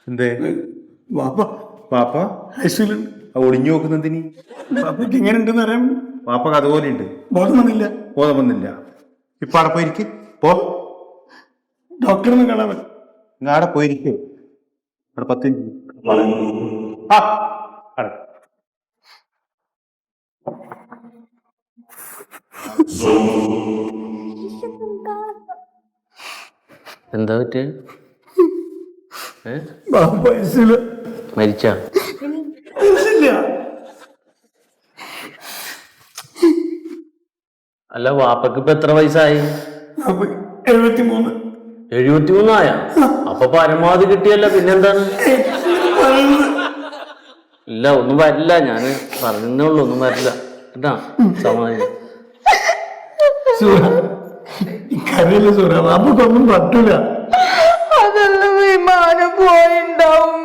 എന്തേ വാപ്പ പാപ്പ ഐസിയുണ്ട്. ഒളിഞ്ഞു നോക്കുന്നതിന്? പാപ്പയ്ക്ക് എങ്ങനെ ഉണ്ടെന്ന് അറിയാൻ പാപ്പക്ക് അതുപോലെ ഉണ്ട്. ബോധം വന്നില്ല. ബോധം വന്നില്ല. ഇപ്പൊ അവിടെ പോയിരിക്ക്. പോ, ഡോക്ടറിനെ കാണാൻ പറ്റും. അവിടെ പോയിരിക്കും. അവിടെ 10 മിനിറ്റ്. ആ അവിടെ. എന്താ പറ്റിയ? പാപ്പ ഐസിയില് മരിച്ച? ഇല്ല. അല്ല, വാപ്പക്ക് ഇപ്പൊ എത്ര വയസ്സായി? 73. 73 ആയ? അപ്പൊ പരമാവധി കിട്ടിയല്ല, പിന്നെന്താണ്? ഇല്ല, ഒന്നും വരില്ല. ഞാന് പറഞ്ഞേ ഉള്ളു, ഒന്നും വരില്ല കേട്ടാ. സമാധാനം. കരയില്ല സൂറ, പാപ്പക്കൊന്നും പറ്റൂല. അതെല്ലാം വിമാനം പോയിണ്ടാവും,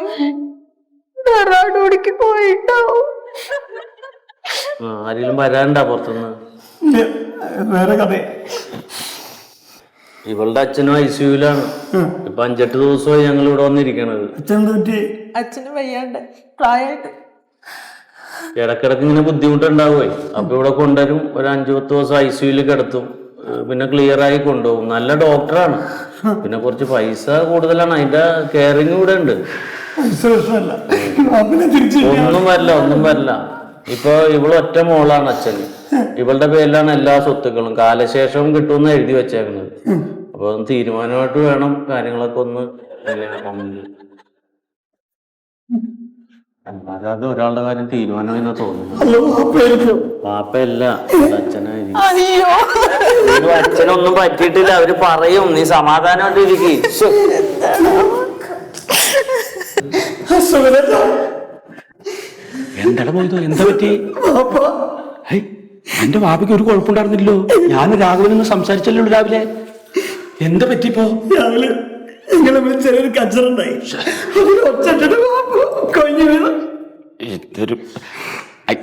ഡെറാഡൂണിക്ക് പോയിണ്ടാവും. ആരെങ്കിലും വരാണ്ടാ പുറത്തുനിന്ന്? ഇല്ല, വേറെ കഥ. ഇവളുടെ അച്ഛനും ICUലാണ്. ഇപ്പൊ 5-8 ദിവസമായി ഞങ്ങൾ ഇവിടെ വന്നിരിക്കണത്. അച്ഛന് വയ്യാണ്ട്, പ്രായമായിട്ട്. ഇടക്കിടക്ക് ഇങ്ങനെ ബുദ്ധിമുട്ടുണ്ടാവുമേ. അപ്പൊ ഇവിടെ കൊണ്ടുവരും, ഒരു 5-10 ദിവസം ICUയിൽ കിടത്തും, പിന്നെ ക്ലിയർ ആയി കൊണ്ടുപോകും. നല്ല ഡോക്ടറാണ്, പിന്നെ കുറച്ച് പൈസ കൂടുതലാണ്. അതിന്റെ കെയറിങ് ഇവിടെ ഉണ്ട്. ഒന്നും വരില്ല. ഇപ്പൊ ഇവള് ഒറ്റ മോളാണ് അച്ഛന്. ഇവളുടെ പേരിലാണ് എല്ലാ സ്വത്തുക്കളും. കാലശേഷവും കിട്ടുമെന്ന് എഴുതി വെച്ചേക്കുന്നത്. അപ്പൊ തീരുമാനമായിട്ട് വേണം കാര്യങ്ങളൊക്കെ ഒന്ന്. അല്ലാതെ ഒരാളുടെ കാര്യം തീരുമാനമെന്ന് തോന്നുന്നു. പാപ്പയല്ല, അച്ഛനായിരിക്കും. അച്ഛനൊന്നും പറ്റിയിട്ടില്ല, അവര് പറയും. നീ സമാധാനമായിട്ട് ഇരിക്കും. എന്താ പോയത്? എന്താ പറ്റി? എന്റെ വാപ്പയ്ക്ക് ഒരു കുഴപ്പമുണ്ടായിരുന്നില്ലോ. ഞാൻ രാഘവനൊന്ന് സംസാരിച്ചല്ലോ രാവിലെ. എന്താ പറ്റിപ്പോ? രാവിലെ ചെറിയൊരു കച്ചറുണ്ടായി.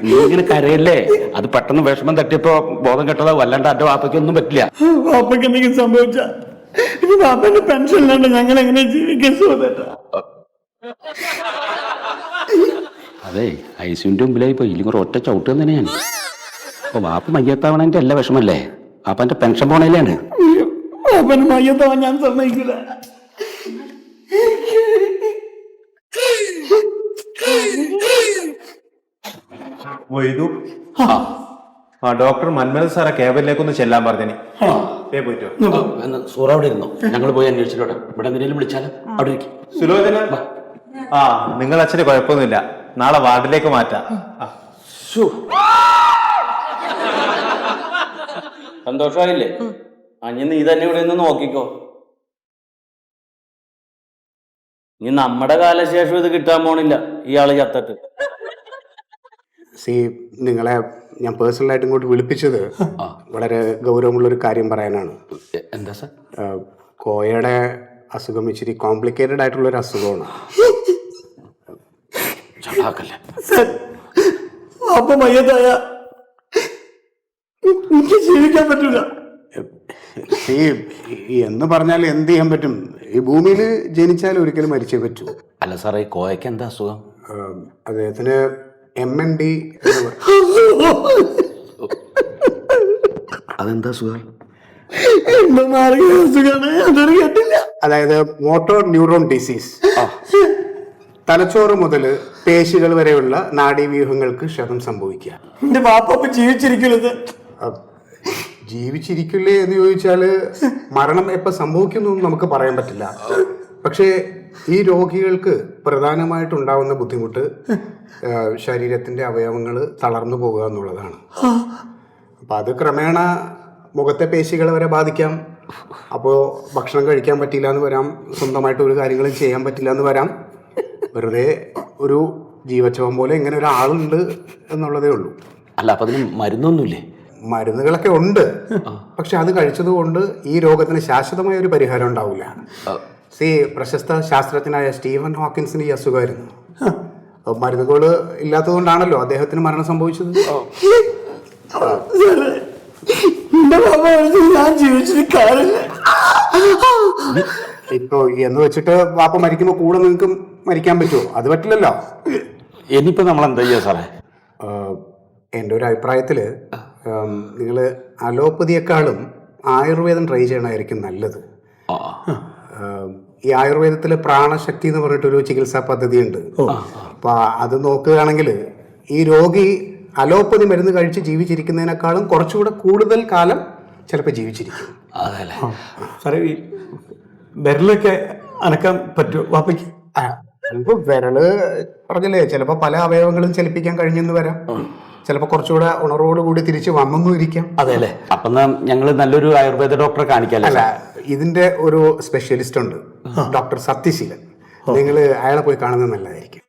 നീ ഇങ്ങനെ കരയല്ലേ? അത് പെട്ടെന്ന് വിഷമം തട്ടിയപ്പോ ബോധം കെട്ടതോ. വല്ലാണ്ട് എന്റെ വാപ്പയ്ക്കൊന്നും പറ്റില്ല. വാപ്പയ്ക്ക് എന്തെങ്കിലും സംഭവിച്ച വാപ്പന്റെ പെൻഷൻ ഇല്ലാണ്ട് ഞങ്ങൾ എങ്ങനെ ജീവിക്കാൻ? അതെ, ഐസിന്റെ മുമ്പിലായി പോയി. ഇല്ലെങ്കിൽ ഒറ്റ ചവിട്ട് തന്നെ ഞാൻ. അപ്പൊ വാപ്പ മയ്യത്താവണതിന്റെ എല്ലാ വിഷമല്ലേ? വാപ്പന്റെ പെൻഷൻ പോണേലാണ്. വാപ്പന് മയ്യത്താവാൻ ഞാൻ സമ്മതിക്കില്ല. ഡോക്ടർ മന്മഥൻ സാറെ കേബിനിലേക്കൊന്ന് ചെല്ലാൻ പറഞ്ഞു. പോയിട്ടോ സൂറ അവിടെ ഇരുന്നോ? ഞങ്ങൾ പോയി അന്വേഷിച്ചിട്ടോടെ. ഇവിടെ എന്തെങ്കിലും വിളിച്ചാലും അവിടെ ഇരിക്കും. സുലോചന, നിങ്ങൾ അച്ഛന് കുഴപ്പമൊന്നുമില്ല. നാളെ വാർഡിലേക്ക് മാറ്റാം. സന്തോഷമായില്ലേ? അഞ്ഞ് നീ തന്നെ ഇവിടെ നിന്ന് നോക്കിക്കോ. ഇനി നമ്മുടെ കാലശേഷം ഇത് കിട്ടാൻ പോണില്ല, ഇയാള് ചത്തിട്ട്. നിങ്ങളെ ഞാൻ പേഴ്സണലായിട്ട് ഇങ്ങോട്ട് വിളിപ്പിച്ചത് വളരെ ഗൗരവമുള്ളൊരു കാര്യം പറയാനാണ്. എന്താ സാർ? കോയയുടെ അസുഖം ഇച്ചിരി കോംപ്ലിക്കേറ്റഡ് ആയിട്ടുള്ളൊരു അസുഖമാണ്. അപ്പൊ മയ്യത്തായ എനിക്ക് ജീവിക്കാൻ പറ്റൂല. എന്ന് പറഞ്ഞാൽ എന്ത് ചെയ്യാൻ പറ്റും? ഈ ഭൂമിയിൽ ജനിച്ചാൽ ഒരിക്കലും മരിച്ചേ പറ്റൂ. അല്ല സാറേ, കോയക്ക് എന്താ അസുഖം? അദ്ദേഹത്തിന് MND. അതെന്താ അസുഖം? അതായത് മോട്ടോർ ന്യൂറോൺ ഡിസീസ്. തലച്ചോറ് മുതൽ പേശികൾ വരെയുള്ള നാഡീവ്യൂഹങ്ങൾക്ക് ക്ഷതം സംഭവിക്കുക. എന്റെ വാപ്പ ജീവിച്ചിരിക്കരുത്. ജീവിച്ചിരിക്കില്ലേ എന്ന് ചോദിച്ചാൽ മരണം എപ്പോൾ സംഭവിക്കുന്നു നമുക്ക് പറയാൻ പറ്റില്ല. പക്ഷേ ഈ രോഗികൾക്ക് പ്രധാനമായിട്ടുണ്ടാവുന്ന ബുദ്ധിമുട്ട് ശരീരത്തിൻ്റെ അവയവങ്ങൾ തളർന്നു പോകുക എന്നുള്ളതാണ്. അപ്പം അത് ക്രമേണ മുഖത്തെ പേശികൾ വരെ ബാധിക്കാം. അപ്പോൾ ഭക്ഷണം കഴിക്കാൻ പറ്റില്ല എന്ന് വരാം, സ്വന്തമായിട്ട് ഒരു കാര്യങ്ങളും ചെയ്യാൻ പറ്റില്ല എന്ന് വരാം. വെറുതെ ഒരു ജീവച്ഛവം പോലെ ഇങ്ങനെ ഒരാളുണ്ട് എന്നുള്ളതേ ഉള്ളൂ. അല്ല, അപ്പം അതിന് മരുന്നൊന്നുമില്ലേ? മരുന്നുകളൊക്കെ ഉണ്ട്, പക്ഷെ അത് കഴിച്ചതുകൊണ്ട് ഈ രോഗത്തിന് ശാശ്വതമായ ഒരു പരിഹാരം ഉണ്ടാവില്ല. പ്രശസ്ത ശാസ്ത്രജ്ഞനായ സ്റ്റീവൻ ഹോക്കിൻസിന് ഈ അസുഖമായിരുന്നു. മരുന്നുകൾ ഇല്ലാത്തതുകൊണ്ടാണല്ലോ അദ്ദേഹത്തിന് മരണം സംഭവിച്ചത്. ഞാൻ ജീവിച്ചിട്ട് കാര്യമില്ല. ഇപ്പൊ എന്ന് വെച്ചിട്ട് വാപ്പ മരിക്കുമ്പോൾ കൂടെ നിങ്ങൾക്ക് മരിക്കാൻ പറ്റുമോ? അത് പറ്റില്ലല്ലോ. ഇനിയിപ്പോ നമ്മൾ എന്താ ചെയ്യാ സാറേ? എൻ്റെ ഒരു അഭിപ്രായത്തിൽ നിങ്ങൾ അലോപ്പതിയെക്കാളും ആയുർവേദം ട്രൈ ചെയ്യണമായിരിക്കും നല്ലത്. ഈ ആയുർവേദത്തിൽ പ്രാണശക്തി എന്ന് പറഞ്ഞിട്ടൊരു ചികിത്സാ പദ്ധതിയുണ്ട്. അപ്പൊ അത് നോക്കുകയാണെങ്കിൽ ഈ രോഗി അലോപ്പതി മരുന്ന് കഴിച്ച് ജീവിച്ചിരിക്കുന്നതിനേക്കാളും കുറച്ചുകൂടെ കൂടുതൽ കാലം ചിലപ്പോൾ ജീവിച്ചിരിക്കും. അതല്ലേ സാറേ, ഈ വിരലൊക്കെ അനക്കാൻ പറ്റുമോ വാപ്പയ്ക്ക്? ചിലപ്പോൾ വിരല് പറഞ്ഞില്ലേ, ചിലപ്പോൾ പല അവയവങ്ങളും ചലിപ്പിക്കാൻ കഴിഞ്ഞെന്ന് വരാം. ചിലപ്പോൾ കുറച്ചുകൂടെ ഉണർവോടുകൂടി തിരിച്ച് വന്നെന്നും ഇരിക്കാം. അതെ അല്ലേ? അപ്പം ഞങ്ങൾ നല്ലൊരു ആയുർവേദ ഡോക്ടറെ കാണിക്കാല്ലേ? അല്ല, ഇതിന്റെ ഒരു സ്പെഷ്യലിസ്റ്റ് ഉണ്ട്, ഡോക്ടർ സത്യശീലൻ. നിങ്ങൾ അയാളെ പോയി കാണുന്നത് നല്ലതായിരിക്കും.